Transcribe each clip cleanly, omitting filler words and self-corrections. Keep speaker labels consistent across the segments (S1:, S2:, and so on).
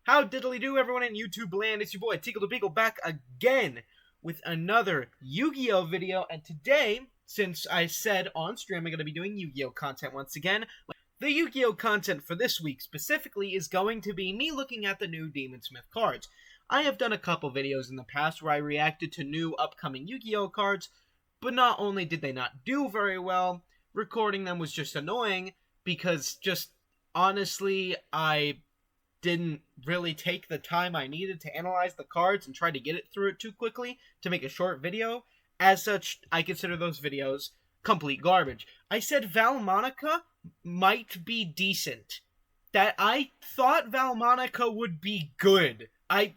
S1: How diddly do, everyone in YouTube land? It's your boy Tickle the Beagle back again with another Yu-Gi-Oh video. And today, since I said on stream I'm going to be doing Yu-Gi-Oh content once again, the Yu-Gi-Oh content for this week specifically is going to be me looking at the new Demonsmith cards. I have done a couple videos in the past where I reacted to new upcoming Yu-Gi-Oh cards, but not only did they not do very well, recording them was just annoying because honestly, I didn't really take the time I needed to analyze the cards and try to get it through it too quickly to make a short video. As such, I consider those videos complete garbage. I said Valmonica might be decent. That I thought Valmonica would be good. I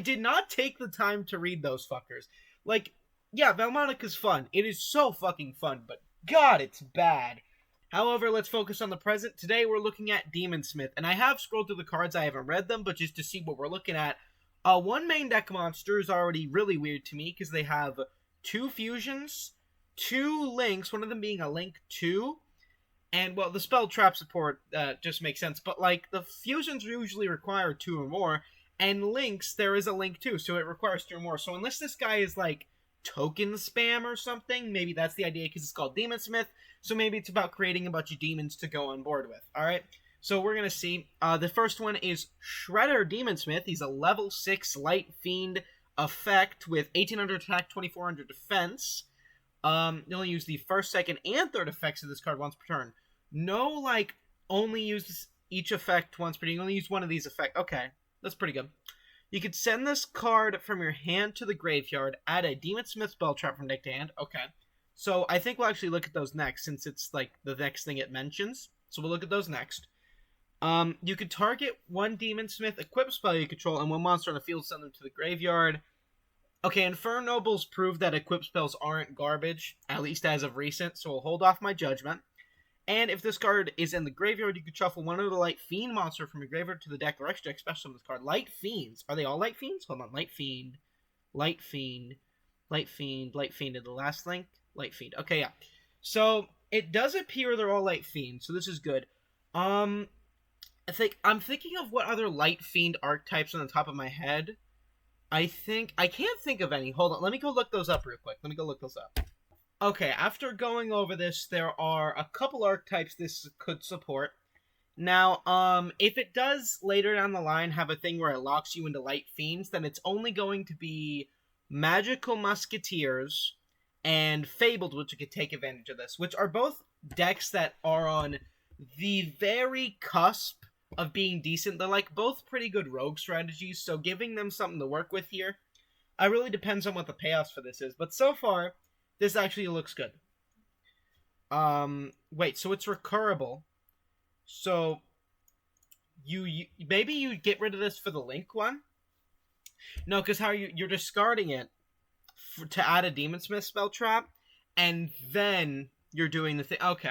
S1: did not take the time to read those fuckers. Like, yeah, Valmonica's fun. It is so fucking fun, but God, it's bad. However, let's focus on the present. Today we're looking at Demonsmith, and I have scrolled through the cards. I haven't read them, but just to see what we're looking at. One main deck monster is already really weird to me because they have 2 fusions, 2 links, one of them being a link 2, and, well, the spell trap support just makes sense, but, like, the fusions usually require 2 or more, and links, there is a link 2, so it requires 2 or more. So unless this guy is, like, token spam or something, maybe that's the idea because it's called Demonsmith. So maybe it's about creating a bunch of demons to go on board with. Alright, so we're going to see. The first one is Shredder Demonsmith. He's a level 6 Light Fiend effect with 1800 attack, 2400 defense. You only use the first, second, and third effects of this card once per turn. No, like, only use each effect once per turn. You only use one of these effects. Okay, that's pretty good. You could send this card from your hand to the graveyard, add a Demonsmith spell trap from deck to hand. Okay. So I think we'll actually look at those next, since it's, like, the next thing it mentions. So we'll look at those next. You could target one Demonsmith equip spell you control, and one monster on the field, send them to the graveyard. Okay, Infernobles prove that equip spells aren't garbage, at least as of recent, so we'll hold off my judgment. And if this card is in the graveyard, you could shuffle one of the Light Fiend monster from your graveyard to the deck or extra deck special on this card. Light Fiends. Are they all Light Fiends? Hold on. Light Fiend. Light Fiend. Light Fiend. Light Fiend in the last link. Light Fiend. Okay, yeah. So, it does appear they're all Light Fiends, so this is good. I'm thinking of what other Light Fiend archetypes on the top of my head. I can't think of any. Hold on, let me go look those up real quick. Okay, after going over this, there are a couple archetypes this could support. Now, if it does later down the line have a thing where it locks you into Light Fiends, then it's only going to be Magical Musketeers and Fabled, which could take advantage of this, which are both decks that are on the very cusp of being decent. They're, like, both pretty good rogue strategies, so giving them something to work with here, it really depends on what the payoffs for this is, but so far, this actually looks good. Wait, so it's recurable. So, maybe you get rid of this for the link one? No, because how you're discarding it to add a Demonsmith spell trap, and then you're doing the thing. Okay.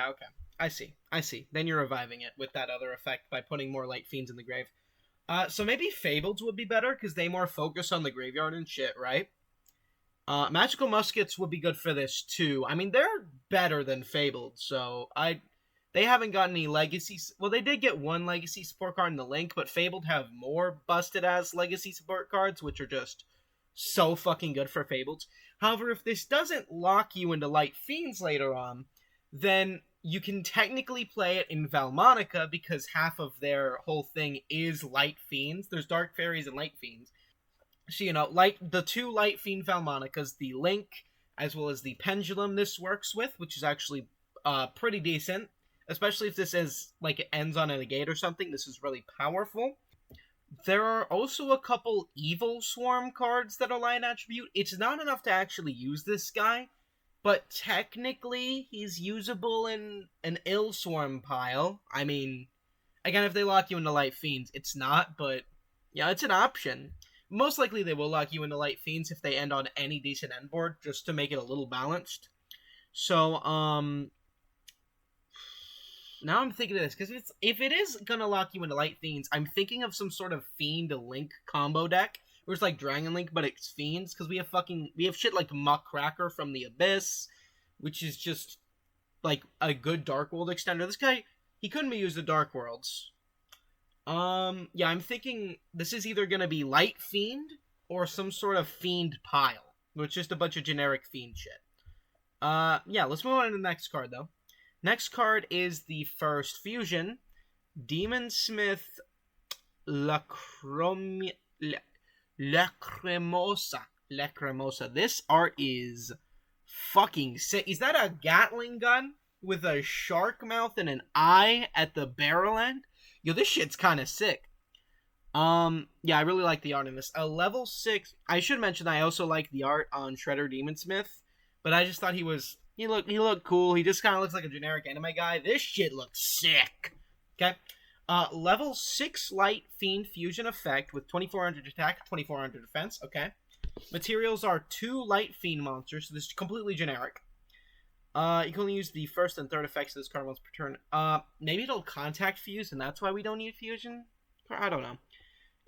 S1: I see. Then you're reviving it with that other effect by putting more Light Fiends in the grave. So maybe Fabled would be better, because they more focus on the graveyard and shit, right? Magical Muskets would be good for this, too. I mean, they're better than Fabled, so they haven't got any legacy. Well, they did get one legacy support card in the link, but Fabled have more busted-ass legacy support cards, which are just so fucking good for Fabled. However, if this doesn't lock you into Light Fiends later on, then you can technically play it in Valmonica, because half of their whole thing is Light Fiends. There's Dark Fairies and Light Fiends. So, you know, the 2 Light Fiend Valmonicas, the Link, as well as the Pendulum this works with, which is actually pretty decent. Especially if this is, like, it ends on a negate or something. This is really powerful. There are also a couple Evil Swarm cards that are Light Attribute. It's not enough to actually use this guy, but technically he's usable in an Ill Swarm pile. I mean, again, if they lock you into Light Fiends, it's not, but yeah, it's an option. Most likely they will lock you into Light Fiends if they end on any decent end board, just to make it a little balanced. So, now I'm thinking of this, because if it is gonna lock you into Light Fiends, I'm thinking of some sort of Fiend Link combo deck, where it's like Dragon Link, but it's Fiends, because we have shit like Muckracker from the Abyss, which is just, like, a good Dark World extender. This guy, he couldn't be used in Dark Worlds. Yeah, I'm thinking this is either gonna be Light Fiend or some sort of Fiend pile, which is just a bunch of generic Fiend shit. Yeah, let's move on to the next card, though. Next card is the first fusion, Demonsmith Lacrimosa. Lacrimosa. This art is fucking sick. Is that a Gatling gun with a shark mouth and an eye at the barrel end? Yo, this shit's kind of sick. Yeah, I really like the art in this. A level 6. I should mention I also like the art on Shredder Demonsmith, but I just thought he looked cool. He just kind of looks like a generic anime guy. This shit looks sick. Okay. Level 6 Light Fiend Fusion effect with 2400 attack, 2400 defense. Okay. Materials are 2 Light Fiend monsters, so this is completely generic. You can only use the first and third effects of this card once per turn. Maybe it'll contact fuse, and that's why we don't need fusion? I don't know.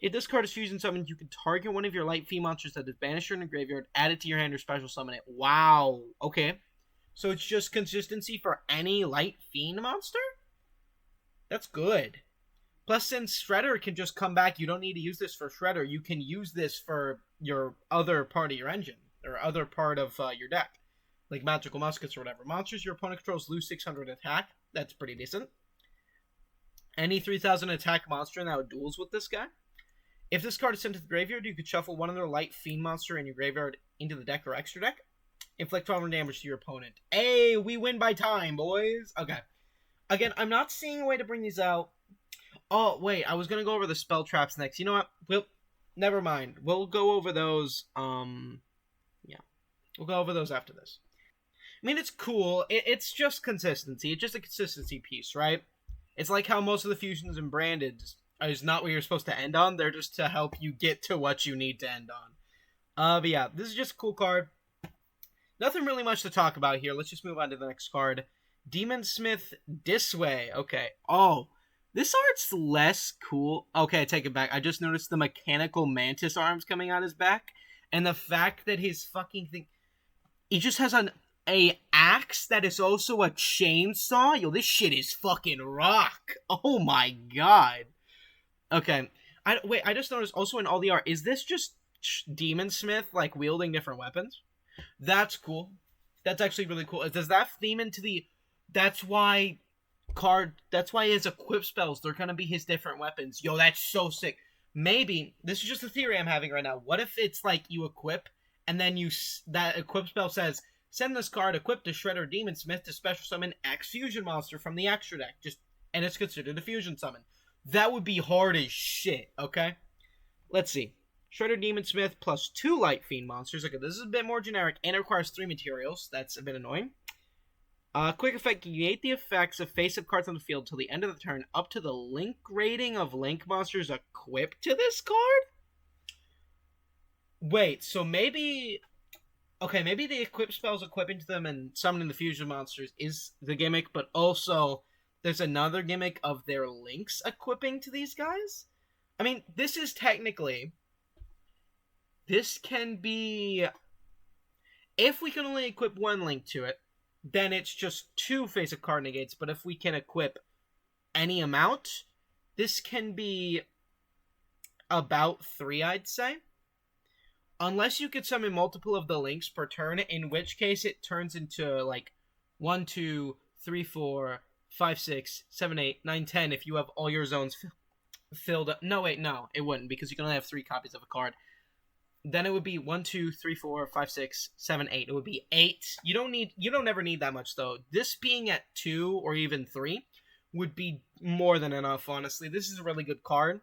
S1: If this card is fusion summoned, you can target one of your Light Fiend monsters that is banished in the graveyard, add it to your hand, or special summon it. Wow. Okay. So it's just consistency for any Light Fiend monster? That's good. Plus, since Shredder can just come back, you don't need to use this for Shredder. You can use this for your other part of your engine, or other part of your deck. Like Magical Muskets or whatever. Monsters your opponent controls lose 600 attack. That's pretty decent. Any 3000 attack monster that would duels with this guy. If this card is sent to the graveyard, you could shuffle one other Light Fiend monster in your graveyard into the deck or extra deck. Inflict 1200 damage to your opponent. Hey, we win by time, boys. Okay. Again, I'm not seeing a way to bring these out. Oh, wait, I was going to go over the spell traps next. You know what? Never mind. We'll go over those, yeah. We'll go over those after this. I mean, it's cool. It's just consistency. It's just a consistency piece, right? It's like how most of the fusions and branded is not what you're supposed to end on. They're just to help you get to what you need to end on. But yeah, this is just a cool card. Nothing really much to talk about here. Let's just move on to the next card. Demonsmith Disway. Okay. Oh, this art's less cool. Okay, I take it back. I just noticed the mechanical mantis arms coming out his back. And the fact that his fucking thing... He just has a axe that is also a chainsaw. Yo, this shit is fucking rock. Oh my god. Okay. I just noticed also in all the art, is this just Demonsmith, like, wielding different weapons? That's cool. That's actually really cool. Does that theme into the... That's why his equip spells, they're gonna be his different weapons. Yo, that's so sick. Maybe, this is just a theory I'm having right now. What if it's like you equip, and then that equip spell says, send this card equipped to Shredder Demonsmith to special summon X fusion monster from the extra deck. And it's considered a fusion summon. That would be hard as shit, okay? Let's see. Shredder Demonsmith plus 2 Light Fiend monsters. Okay, this is a bit more generic, and it requires 3 materials. That's a bit annoying. Quick effect, negate the effects of face-up cards on the field till the end of the turn, up to the link rating of link monsters equipped to this card? Wait, so maybe... Okay, maybe the equip spells equipping to them and summoning the fusion monsters is the gimmick, but also there's another gimmick of their links equipping to these guys? I mean, this is technically... This can be... If we can only equip one link to it, then it's just 2 face-up card negates, but if we can equip any amount, this can be about 3, I'd say. Unless you could summon multiple of the links per turn, in which case it turns into, like, 1, 2, 3, 4, 5, 6, 7, 8, 9, 10 if you have all your zones filled up. No, wait, no, it wouldn't, because you can only have 3 copies of a card. Then it would be 1, 2, 3, 4, 5, 6, 7, 8. It would be 8. You don't ever need that much, though. This being at 2 or even 3 would be more than enough, honestly. This is a really good card.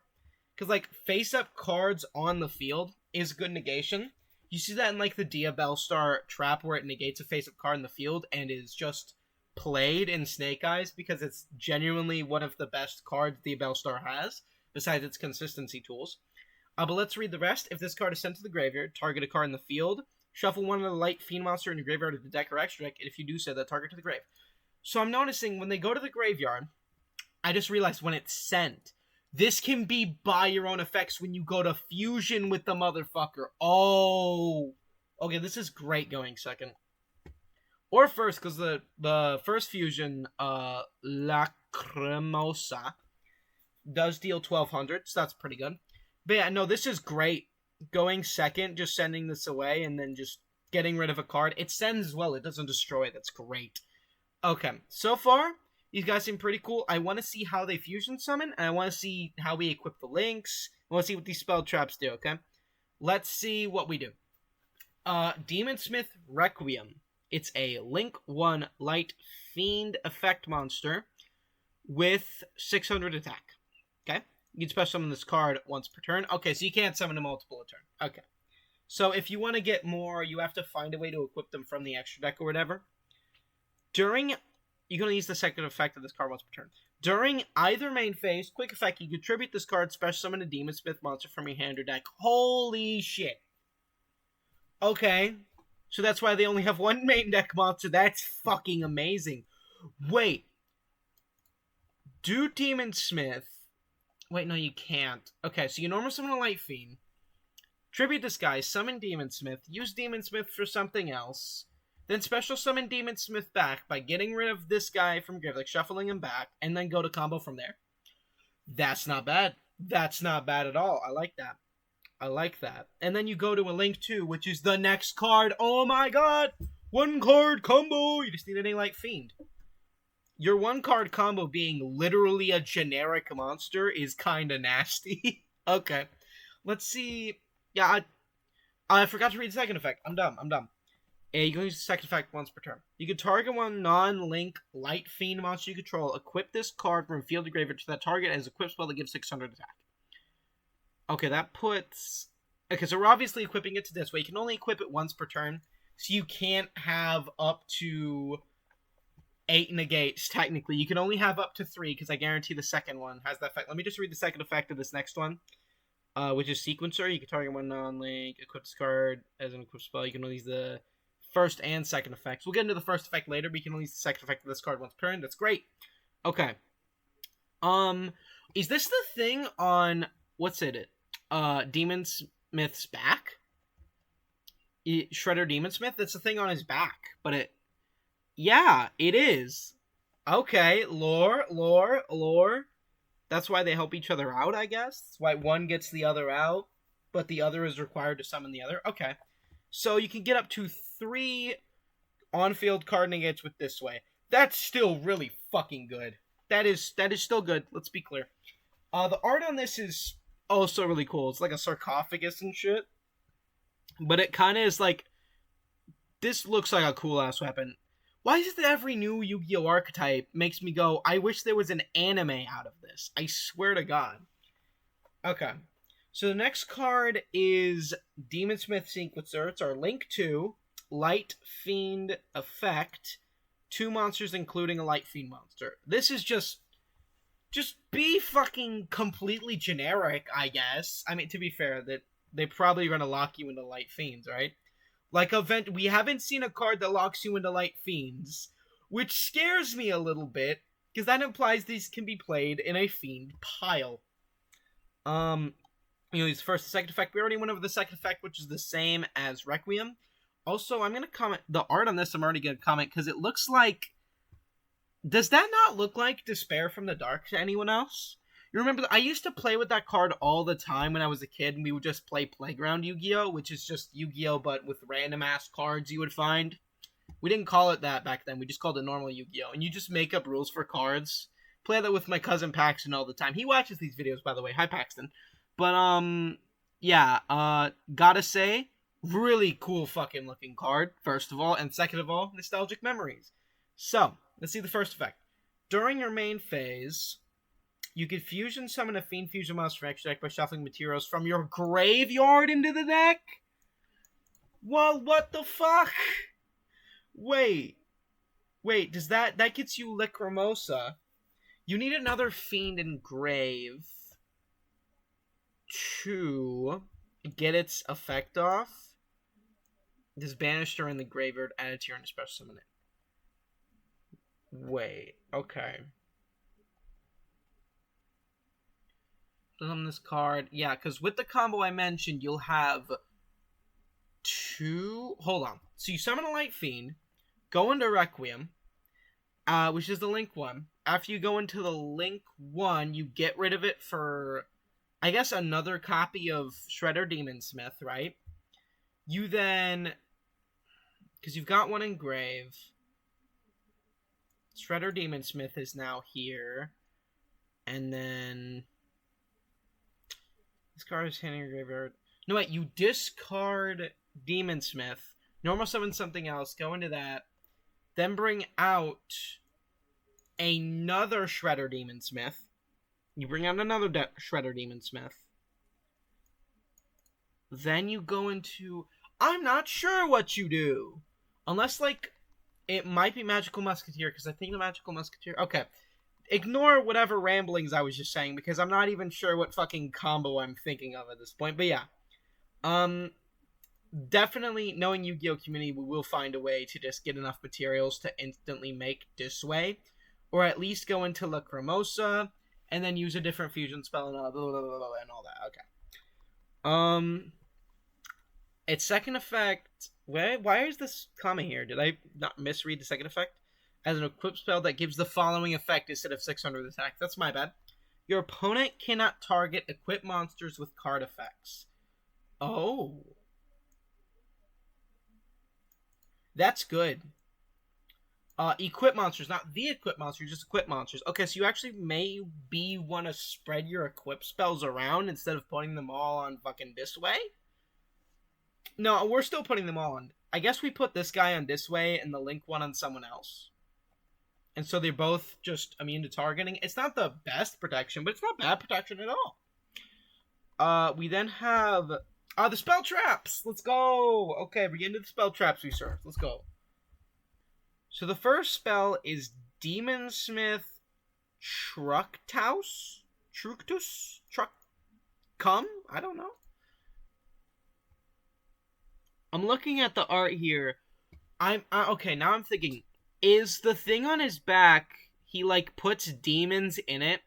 S1: Because, like, face-up cards on the field is good negation. You see that in, like, the Dia Bellstar trap where it negates a face-up card in the field and is just played in Snake Eyes because it's genuinely one of the best cards Dia Bellstar has, besides its consistency tools. But let's read the rest. If this card is sent to the graveyard, target a card in the field, shuffle one of the Light Fiend monster in your graveyard to the deck or extra deck, and if you do so, that target to the grave. So I'm noticing when they go to the graveyard, I just realized when it's sent, this can be by your own effects when you go to fusion with the motherfucker. Oh. Okay, this is great going second. Or first, because the first fusion, Lacrimosa, Does deal 1200, so that's pretty good. But yeah, no, this is great. Going second, just sending this away, and then just getting rid of a card. It sends as well, it doesn't destroy. That's great. Okay, so far, these guys seem pretty cool. I want to see how they fusion summon, and I want to see how we equip the links. I want to see what these spell traps do, okay? Let's see what we do. Demonsmith Requiem. It's a Link 1 Light Fiend effect monster with 600 attack. Okay? You can special summon this card once per turn. Okay, so you can't summon a multiple a turn. Okay. So if you want to get more, you have to find a way to equip them from the extra deck or whatever. You can only use the second effect of this card once per turn. During either main phase, quick effect, you contribute this card, special summon a Demonsmith monster from your hand or deck. Holy shit. Okay. So that's why they only have one main deck monster. That's fucking amazing. Wait. Do Demonsmith... Wait, no, you can't. Okay, so you normal summon a Light Fiend. Tribute this guy, summon Demonsmith, use Demonsmith for something else, then special summon Demonsmith back by getting rid of this guy from grave, like shuffling him back, and then go to combo from there. That's not bad. That's not bad at all. I like that. I like that. And then you go to a Link 2, which is the next card. Oh my god! One card combo! You just need any Light Fiend. Your one card combo being literally a generic monster is kinda nasty. Okay. Let's see. Yeah, I forgot to read the second effect. I'm dumb. You can use the second effect once per turn. You can target one non-link Light Fiend monster you control. Equip this card from field to graveyard to that target as equip spell that gives 600 attack. Okay, that puts... Okay, so we're obviously equipping it to this way. You can only equip it once per turn, so you can't have up to 8 negates, technically. You can only have up to 3, because I guarantee the second one has that effect. Let me just read the second effect of this next one. Which is Sequencer. You can target one non-link, equip this card as an equip spell. You can only use the first and second effects. We'll get into the first effect later, but you can only use the second effect of this card once per turn. That's great. Okay. Is this the thing on, what's it? Demonsmith's back? Shredder Demonsmith? That's the thing on his back, but yeah, it is. Okay, lore. That's why they help each other out, I guess. That's why one gets the other out, but the other is required to summon the other. Okay. So you can get up to 3 on-field card negates with this way. That's still really fucking good. That is still good. Let's be clear. The art on this is also really cool. It's like a sarcophagus and shit. But it kind of is like... This looks like a cool-ass weapon. Why is it that every new Yu-Gi-Oh! Archetype makes me go, I wish there was an anime out of this? I swear to God. Okay. So the next card is Demonsmith Sequencer. It's our Link 2, Light Fiend effect. 2 monsters including a Light Fiend monster. This is just be fucking completely generic, I guess. I mean, to be fair, that they probably are going to lock you into Light Fiends, right? Like, we haven't seen a card that locks you into Light Fiends, which scares me a little bit, because that implies these can be played in a Fiend pile. Use first and second effect. We already went over the second effect, which is the same as Requiem. Also, I'm going to comment, the art on this I'm already going to comment, because it looks like, does that not look like Despair from the Dark to anyone else? You remember, I used to play with that card all the time when I was a kid, and we would just play Playground Yu-Gi-Oh!, which is just Yu-Gi-Oh! But with random-ass cards you would find. We didn't call it that back then, we just called it normal Yu-Gi-Oh! And you just make up rules for cards. Play that with my cousin Paxton all the time. He watches these videos, by the way. Hi, Paxton. But, yeah, gotta say, really cool fucking looking card, first of all, and second of all, nostalgic memories. So, let's see the first effect. During your main phase... You can fusion summon a Fiend Fusion monster from extra deck by shuffling materials from your graveyard into the deck? Well, what the fuck? Wait, does that gets you Lacrimosa. You need another Fiend in grave to get its effect off. Just banish her in the graveyard, add it to your special summon it. Wait, okay. On this card, yeah, because with the combo I mentioned, you'll have 2... Hold on. So you summon a Light Fiend, go into Requiem, which is the Link one. After you go into the Link one, you get rid of it for, I guess, another copy of Shredder Demonsmith, right? You then, because you've got one engraved, Shredder Demonsmith is now here, and then this card is hitting your graveyard. No, wait, you discard Demonsmith, normal summon something else, go into that, then bring out another Shredder Demonsmith. You bring out another Shredder Demonsmith. Then you go into... I'm not sure what you do. Unless, like, it might be Magical Musketeer, because I think the Magical Musketeer... Okay. Ignore whatever ramblings I was just saying, because I'm not even sure what fucking combo I'm thinking of at this point. But yeah. Definitely, knowing Yu-Gi-Oh! Community, we will find a way to just get enough materials to instantly make this way. Or at least go into Lacrimosa, and then use a different fusion spell and all that. Okay. Its second effect... Why is this comma here? Did I not misread the second effect? As an equipped spell that gives the following effect instead of 600 attack. That's my bad. Your opponent cannot target equipped monsters with card effects. Oh. That's good. Equip monsters, not the equip monsters, just equip monsters. Okay, so you actually maybe want to spread your equip spells around instead of putting them all on fucking this way? No, we're still putting them all on. I guess we put this guy on this way and the Link one on someone else. And so they're both just immune to targeting. It's not the best protection, but it's not bad protection at all. We then have... the spell traps! Let's go! Okay, we're getting to the spell traps research. Let's go. So the first spell is Demonsmith Tructus? Come? I don't know. I'm looking at the art here. Okay, now I'm thinking, is the thing on his back, he like puts demons in it,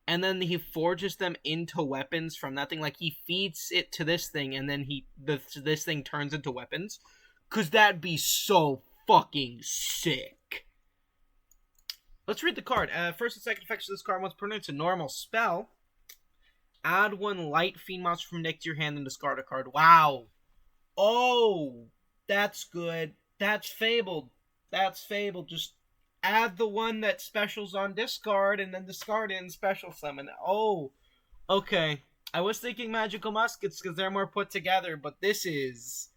S1: and then he forges them into weapons from that thing? Like he feeds it to this thing, and then this thing turns into weapons? Cause that'd be so fucking sick. Let's read the card. First and second effects of this card. Once per turn, it's a normal spell. Add one light fiend monster from deck to your hand and discard a card. Wow. Oh, that's good. That's fabled. That's fabled. Just add the one that specials on discard and then discard it and special summon. Oh, okay. I was thinking Magical Muskets because they're more put together, but this is...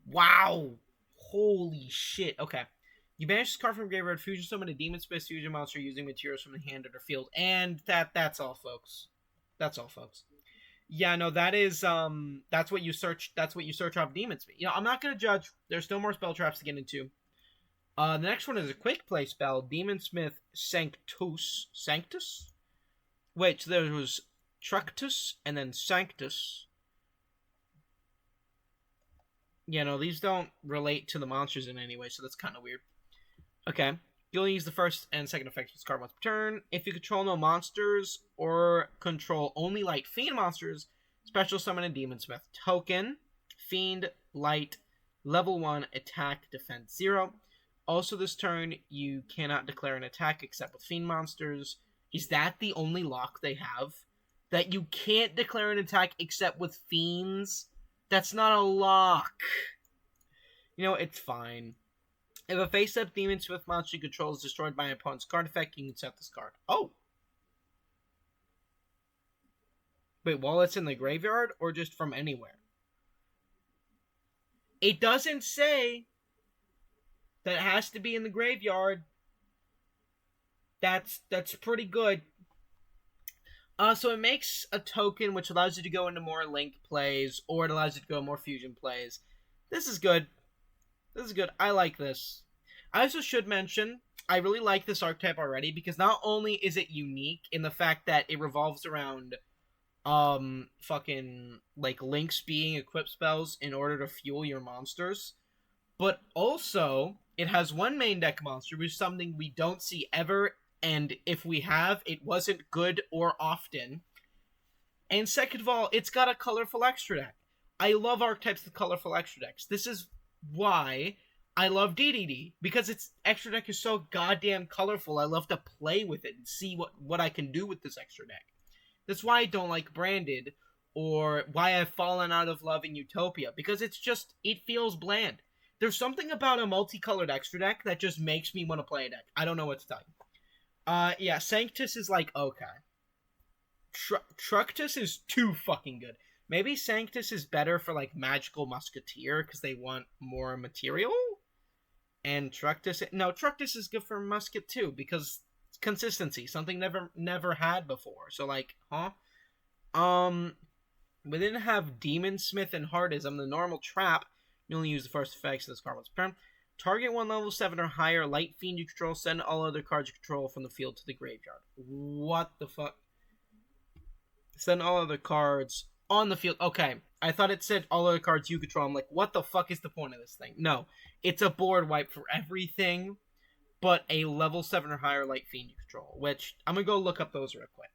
S1: Wow. Holy shit. Okay. You banish this card from graveyard, fusion summon a Demonsmith fusion monster using materials from the hand or field. And that's all, folks. That's all, folks. Yeah, no, that is, that's what you search off Demonsmith. You know, I'm not going to judge. There's still more spell traps to get into. The next one is a quick play spell, Demonsmith Sanctus? Wait, so there was Tructus and then Sanctus. Yeah, no, these don't relate to the monsters in any way, so that's kind of weird. Okay. You'll use the first and second effects of this card once per turn. If you control no monsters or control only light fiend monsters, special summon a Demonsmith token. Fiend, light, level 1, attack, defense 0. Also this turn, you cannot declare an attack except with fiend monsters. Is that the only lock they have? That you can't declare an attack except with fiends? That's not a lock. You know, it's fine. If a face-up Demonsmith monster you control is destroyed by an opponent's card effect, you can set this card. Oh! Wait, while it's in the graveyard, or just from anywhere? It doesn't say that it has to be in the graveyard. That's pretty good. So it makes a token which allows you to go into more Link plays, or it allows you to go more Fusion plays. This is good. This is good. I like this. I also should mention, I really like this archetype already, because not only is it unique in the fact that it revolves around, fucking, like, Links being equipped spells in order to fuel your monsters, but also, it has one main deck monster, which is something we don't see ever, and if we have, it wasn't good or often. And second of all, it's got a colorful extra deck. I love archetypes with colorful extra decks. This is why I love DDD because its extra deck is so goddamn colorful. I love to play with it and see what I can do with this extra deck. That's why I don't like Branded, or why I've fallen out of love in Utopia, because it feels bland. There's something about a multicolored extra deck that just makes me want to play a deck. I don't know what to tell you. Yeah, Sanctus is like, okay. Tructus is too fucking good. Maybe Sanctus is better for, like, Magical Musketeer, because they want more material? And Tructus... No, Tructus is good for Musket, too, because consistency. Something never had before. So, like, huh? We didn't have Demonsmith and Hardism. The normal trap, you only use the first effects of this card once per turn. Target one level 7 or higher, Light Fiend you control, send all other cards you control from the field to the graveyard. What the fuck? Send all other cards on the field. Okay, I thought it said all other cards you control. I'm like, what the fuck is the point of this thing? No, it's a board wipe for everything but a level 7 or higher Light Fiend you control, which I'm gonna go look up those real quick.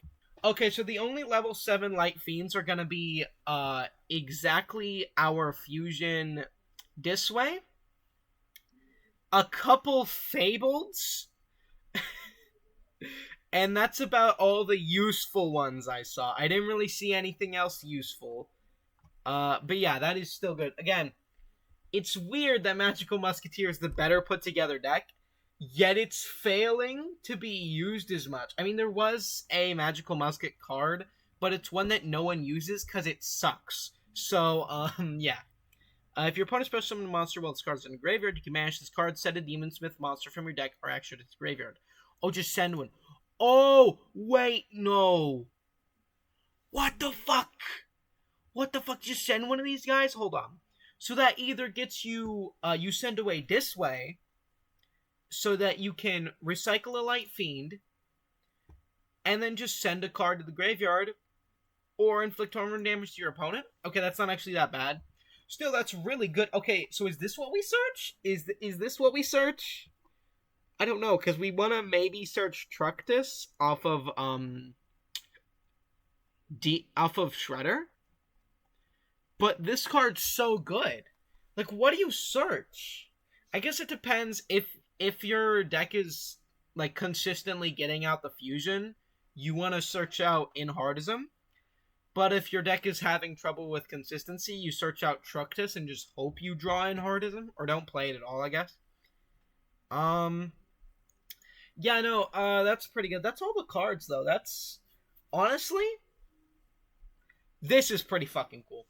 S1: Okay, so the only level 7 Light Fiends are gonna be exactly our Fusion this way, a couple Fableds, and that's about all the useful ones I saw. I didn't really see anything else useful. But yeah, that is still good. Again, it's weird that Magical Musketeer is the better put together deck, yet it's failing to be used as much. I mean, there was a Magical Musket card, but it's one that no one uses because it sucks. So, yeah. If your opponent special summons a monster while this card is in the graveyard, you can banish this card, set a Demonsmith monster from your deck, or extra to its graveyard. Oh, just send one. Oh, wait, no. What the fuck? What the fuck? Just send one of these guys? Hold on. So that either gets you, you send away this way, so that you can recycle a Light Fiend, and then just send a card to the graveyard, or inflict permanent damage to your opponent? Okay, that's not actually that bad. Still, that's really good. Okay, so is this what we search? Is this what we search? I don't know, because we want to maybe search Tructus off of Shredder. But this card's so good. Like, what do you search? I guess it depends if your deck is, like, consistently getting out the fusion, you want to search out Inhardism. But if your deck is having trouble with consistency, you search out Tructus and just hope you draw Inhardism, or don't play it at all, I guess. Yeah, no, that's pretty good. That's all the cards, though. That's, honestly, this is pretty fucking cool.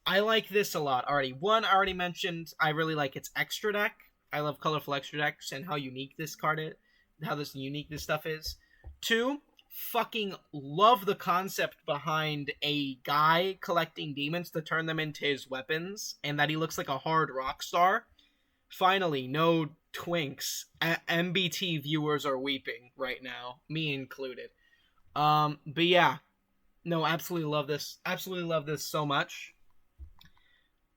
S1: I like this a lot already. One, I already mentioned, I really like its extra deck. I love colorful extra decks and how unique this card is, how unique this stuff is. Two, fucking love the concept behind a guy collecting demons to turn them into his weapons, and that he looks like a hard rock star. Finally, no twinks. MBT viewers are weeping right now, me included. But yeah, no, absolutely love this. Absolutely love this so much.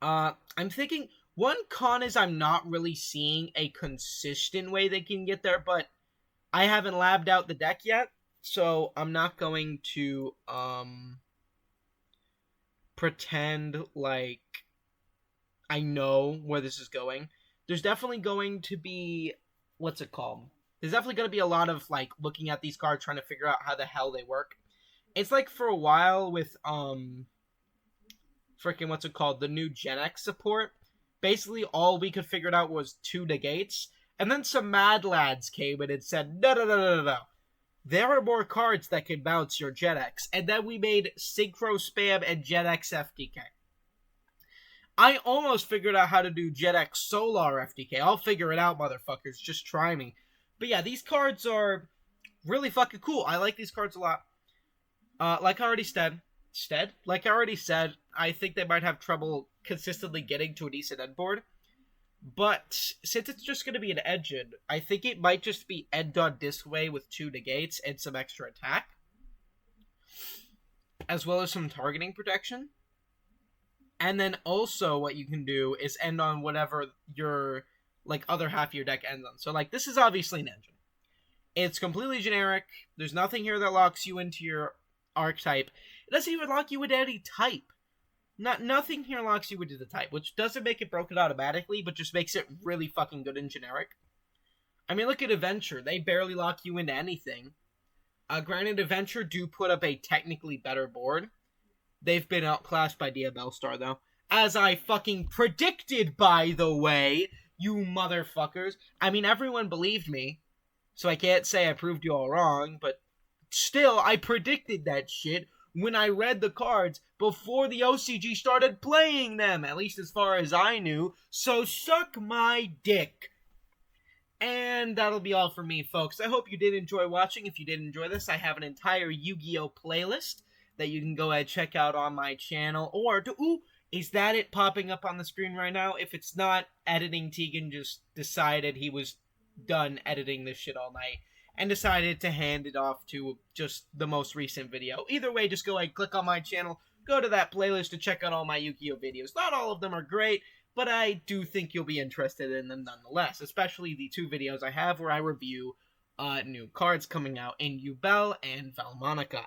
S1: I'm thinking one con is I'm not really seeing a consistent way they can get there, but I haven't labbed out the deck yet, so I'm not going to pretend like I know where this is going. There's definitely going to be, what's it called? There's definitely going to be a lot of, like, looking at these cards, trying to figure out how the hell they work. It's like for a while with, freaking, what's it called? The new Gen X support. Basically, all we could figure out was 2 negates. And then some mad lads came in and said, no. There are more cards that can bounce your Gen X. And then we made Synchro Spam and Gen X FTK. I almost figured out how to do Gen X Solar FTK. I'll figure it out, motherfuckers. Just try me. But yeah, these cards are really fucking cool. I like these cards a lot. Like I already said, I think they might have trouble consistently getting to a decent end board. But since it's just going to be an engine, I think it might just be end on this way with 2 negates and some extra attack, as well as some targeting protection. And then also what you can do is end on whatever your, like, other half of your deck ends on. So, like, this is obviously an engine. It's completely generic. There's nothing here that locks you into your archetype. It doesn't even lock you into any type. Nothing here locks you into the type, which doesn't make it broken automatically, but just makes it really fucking good and generic. I mean, look at Adventure. They barely lock you into anything. Granted, Adventure do put up a technically better board. They've been outclassed by Diabellstar, though. As I fucking predicted, by the way, you motherfuckers. I mean, everyone believed me, so I can't say I proved you all wrong, but still, I predicted that shit when I read the cards before the OCG started playing them, at least as far as I knew, so suck my dick. And that'll be all for me, folks. I hope you did enjoy watching. If you did enjoy this, I have an entire Yu-Gi-Oh! Playlist that you can go ahead and check out on my channel. Or, ooh, is that it popping up on the screen right now? If it's not, Editing Tegan just decided he was done editing this shit all night and decided to hand it off to just the most recent video. Either way, just go ahead and click on my channel, go to that playlist to check out all my Yu-Gi-Oh! Videos. Not all of them are great, but I do think you'll be interested in them nonetheless, especially the 2 videos I have where I review new cards coming out in Yubel and Valmonica.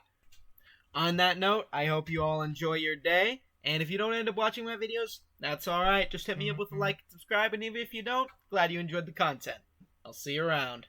S1: On that note, I hope you all enjoy your day, and if you don't end up watching my videos, that's alright. Just hit me up with a like and subscribe, and even if you don't, glad you enjoyed the content. I'll see you around.